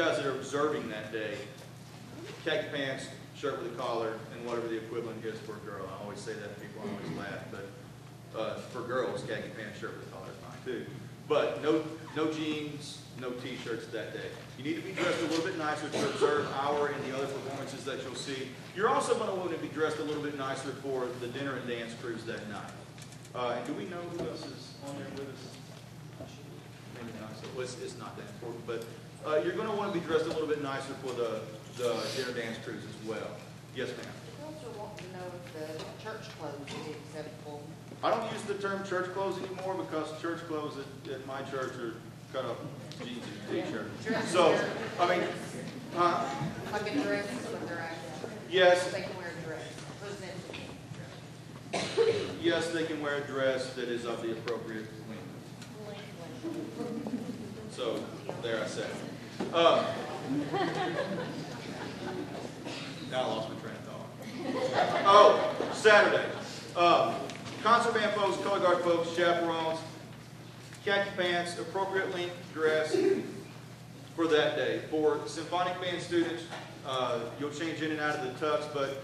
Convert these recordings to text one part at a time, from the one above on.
guys that are observing that day, khaki pants, shirt with a collar, and whatever the equivalent is for a girl. I always say that, people always laugh, but for girls, khaki pants, shirt with a collar is fine too. But no jeans, no t-shirts that day. You need to be dressed a little bit nicer to observe our and the other performances that you'll see. You're also going to want to be dressed a little bit nicer for the dinner and dance cruise that night. And do we know who else is on there with us? Maybe not. So it's not that important, but you're going to want to be dressed a little bit nicer for the dinner dance cruise as well. Yes, ma'am. I also want to know if the church clothes is acceptable. I don't use the term church clothes anymore because church clothes at my church are cut up jeans and t-shirt. So, I mean, like a dress with their accent. Yes. They can wear a dress. Yes, they can wear a dress that is of the appropriate length. So, there I said it. Now I lost my train of thought. Oh, Saturday. Concert band folks, color guard folks, chaperones, khaki pants, appropriate length dress for that day. For symphonic band students, you'll change in and out of the tux, but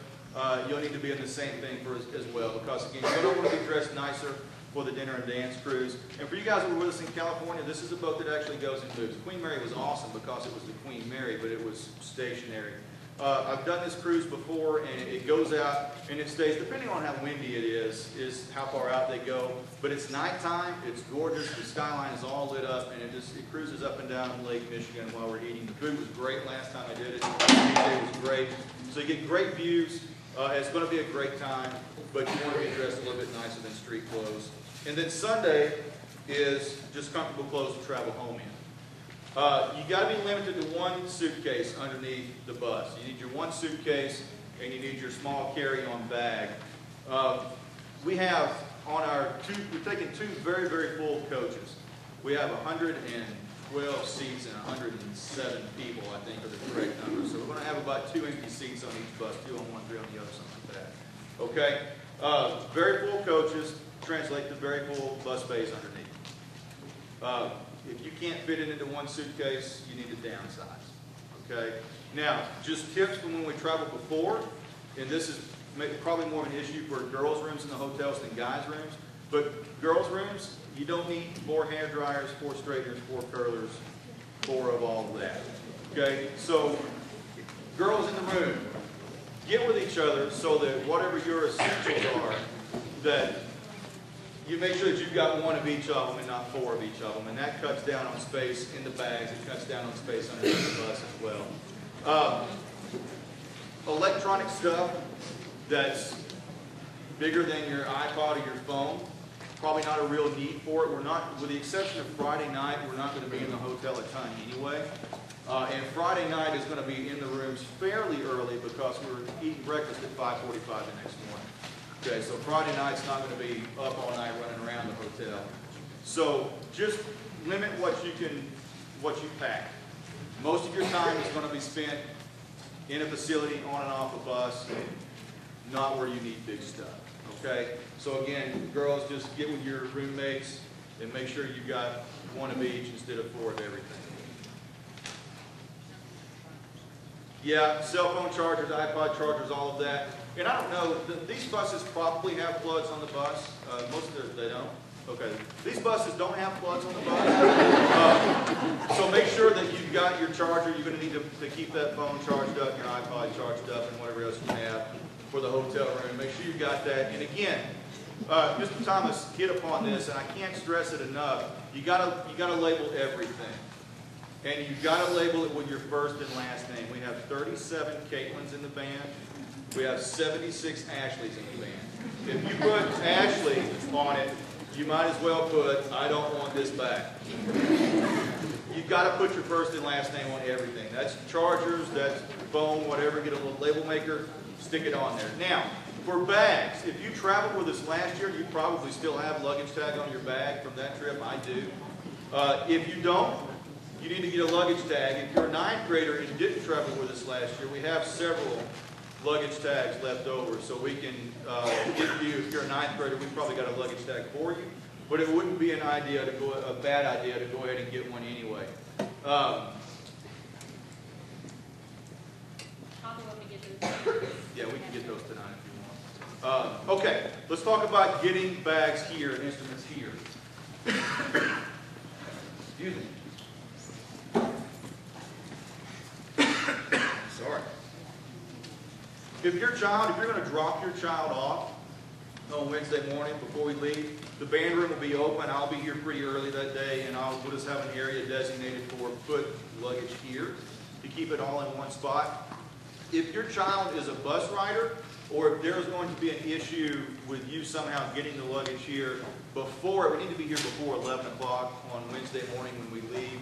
you'll need to be in the same thing as well, because again, you're going to want to be dressed nicer for the dinner and dance cruise. And for you guys that were with us in California, this is a boat that actually goes and moves. Queen Mary was awesome because it was the Queen Mary, but it was stationary. I've done this cruise before, and it goes out and it stays, depending on how windy it is how far out they go. But it's nighttime, it's gorgeous, the skyline is all lit up, and it cruises up and down Lake Michigan while we're eating. The food was great last time I did it. The day was great. So you get great views. It's going to be a great time, but you want to be dressed a little bit nicer than street clothes. And then Sunday is just comfortable clothes to travel home in. You got to be limited to one suitcase underneath the bus. You need your one suitcase and you need your small carry-on bag. We have on we're taking two very, very full coaches. We have 112 seats and 107 people, I think, are the correct number. So we're going to have about 2 empty seats on each bus, 2 on one, 3 on the other, something like that. Okay? Very full coaches translate to very full bus bays underneath. If you can't fit it into one suitcase, you need to downsize. Okay? Now, just tips from when we traveled before, and this is probably more of an issue for girls' rooms in the hotels than guys' rooms, but girls' rooms, you don't need 4 hair dryers, 4 straighteners, 4 curlers, 4 of all of that. Okay? So, girls in the room, get with each other so that whatever your essentials are, that you make sure that you've got 1 of each of them and not 4 of each of them. And that cuts down on space in the bags. It cuts down on space underneath the bus as well. Electronic stuff that's bigger than your iPod or your phone, probably not a real need for it. We're not, with the exception of Friday night, we're not going to be in the hotel a ton anyway. And Friday night is going to be in the rooms fairly early because we're eating breakfast at 5:45 the next morning. Okay, so Friday night's not going to be up all night running around the hotel. So just limit what you pack. Most of your time is going to be spent in a facility, on and off a bus, not where you need big stuff. Okay? So again, girls, just get with your roommates and make sure you've got 1 of each instead of 4 of everything. Yeah, cell phone chargers, iPod chargers, all of that. And I don't know, these buses probably have plugs on the bus. Most of them, they don't. Okay, these buses don't have plugs on the bus. So make sure that you've got your charger. You're going to need to keep that phone charged up, your iPod charged up, and whatever else you have for the hotel room. Make sure you've got that. And again, Mr. Thomas hit upon this, and I can't stress it enough. You gotta label everything. And you've got to label it with your first and last name. We have 37 Caitlin's in the band. We have 76 Ashleys in the band. If you put Ashley on it, you might as well put, I don't want this back. You've got to put your first and last name on everything. That's chargers, that's phone, whatever. Get a little label maker, stick it on there. Now, for bags, if you traveled with us last year, you probably still have luggage tag on your bag from that trip. I do. If you don't, you need to get a luggage tag. If you're a 9th grader and didn't travel with us last year, we have several luggage tags left over, so we can give you, if you're a 9th grader, we've probably got a luggage tag for you, but it wouldn't be a bad idea to go ahead and get one anyway. get those. Yeah, we can get those tonight if you want. Okay, let's talk about getting bags here and instruments here. Excuse me. Sorry. If you're going to drop your child off on Wednesday morning before we leave, the band room will be open. I'll be here pretty early that day, and we'll just have an area designated for put luggage here to keep it all in one spot. If your child is a bus rider, or if there's going to be an issue with you somehow getting the luggage here before, we need to be here before 11 o'clock on Wednesday morning when we leave.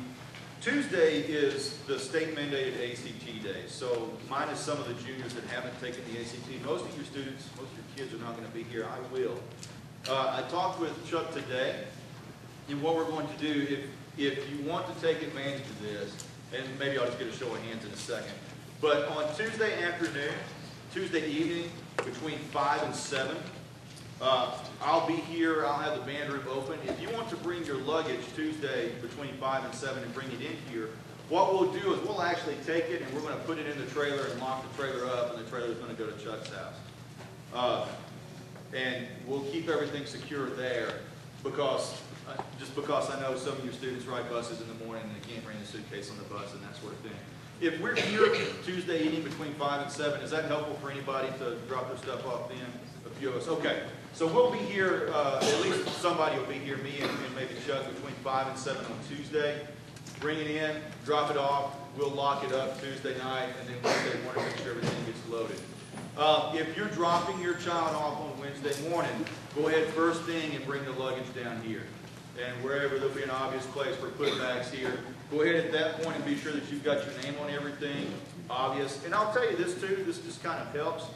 Tuesday is the state mandated ACT day, so minus some of the juniors that haven't taken the ACT, most of your students, most of your kids are not going to be here. I will. I talked with Chuck today, and what we're going to do, if you want to take advantage of this, and maybe I'll just get a show of hands in a second, but on Tuesday afternoon, Tuesday evening, between 5 and 7, I'll be here. I'll have the band room open. If you want to bring your luggage Tuesday between 5 and 7 and bring it in here, what we'll do is we'll actually take it and we're going to put it in the trailer and lock the trailer up, and the trailer is going to go to Chuck's house. And we'll keep everything secure there because just because I know some of your students ride buses in the morning and they can't bring a suitcase on the bus and that sort of thing. If we're here Tuesday evening between 5 and 7, is that helpful for anybody to drop their stuff off then? A few of us. Okay. So we'll be here, at least somebody will be here, me and maybe Chuck, between 5 and 7 on Tuesday. Bring it in, drop it off, we'll lock it up Tuesday night, and then Wednesday morning make sure everything gets loaded. If you're dropping your child off on Wednesday morning, go ahead first thing and bring the luggage down here. And wherever there'll be an obvious place for put bags here, go ahead at that point and be sure that you've got your name on everything, obvious. And I'll tell you this too, this just kind of helps.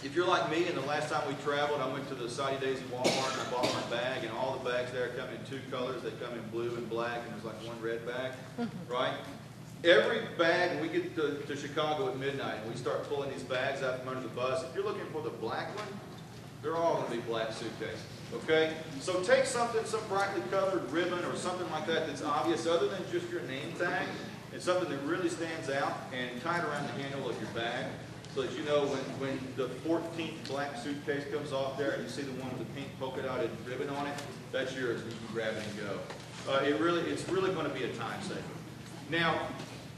If you're like me, and the last time we traveled, I went to the Saudi Days in Walmart and I bought my bag, and all the bags there come in 2 colors. They come in blue and black, and there's like 1 red bag, right? Every bag, when we get to Chicago at midnight, and we start pulling these bags out from under the bus, if you're looking for the black one, they're all going to be black suitcases, okay? So take something, some brightly colored ribbon or something like that that's obvious other than just your name tag, and something that really stands out, and tie it around the handle of your bag so that you know when the 14th black suitcase comes off there and you see the one with the pink polka dotted ribbon on it, that's yours, and you can grab it and go. It's really going to be a time saver. Now,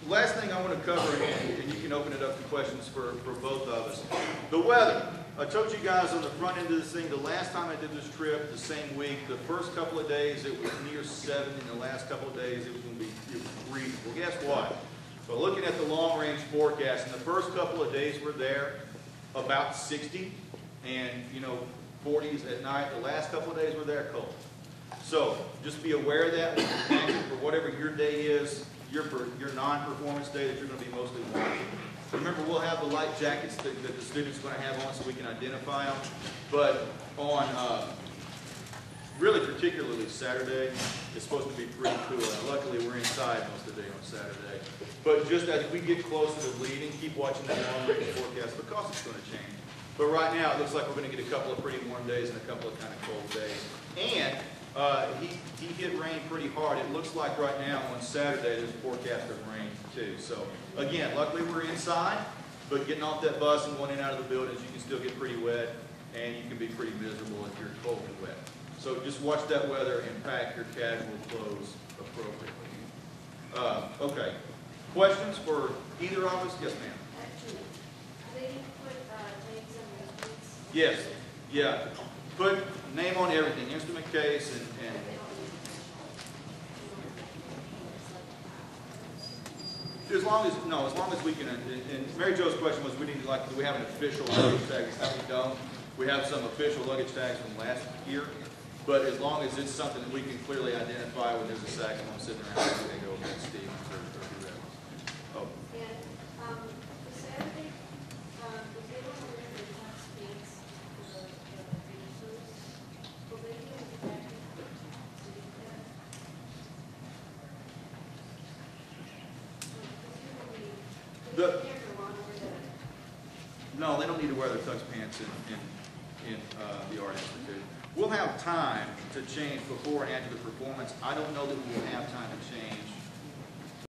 last thing I want to cover, and you can open it up to questions for both of us. The weather. I told you guys on the front end of this thing, the last time I did this trip, the same week, the first couple of days it was near 7, and the last couple of days it was going to be freezing. Well, guess what? So looking at the long-range forecast, and the first couple of days were there, about 60, and 40s at night. The last couple of days were there cold. So just be aware of that for whatever your day is, your non-performance day that you're going to be mostly watching. Remember, we'll have the light jackets that the students are going to have on so we can identify them. But on really particularly Saturday, it's supposed to be pretty cool. And luckily, we're inside most of the day on Saturday. But just as we get closer to leaving, keep watching that long-range forecast because it's going to change. But right now, it looks like we're going to get a couple of pretty warm days and a couple of kind of cold days. And he hit rain pretty hard. It looks like right now on Saturday there's a forecast of rain too. So again, luckily we're inside, but getting off that bus and going in and out of the buildings, you can still get pretty wet, and you can be pretty miserable if you're cold and wet. So just watch that weather and pack your casual clothes appropriately. Okay. Questions for either of us? Yes, ma'am. Actually, they put names on the boots. Yes. Yeah. Put name on everything, instrument case, and as long as we can. And Mary Jo's question was, do we have an official luggage tag? We don't. We have some official luggage tags from last year, but as long as it's something that we can clearly identify when there's a sack and I'm sitting around, we can go against Steve or whoever. Oh. And the Saturday, if they don't wear the tax pants for the videos, will they be able to back it? No, they don't need to wear their tux pants in the Art Institute. We'll have time to change before and after the performance. I don't know that we will have time to change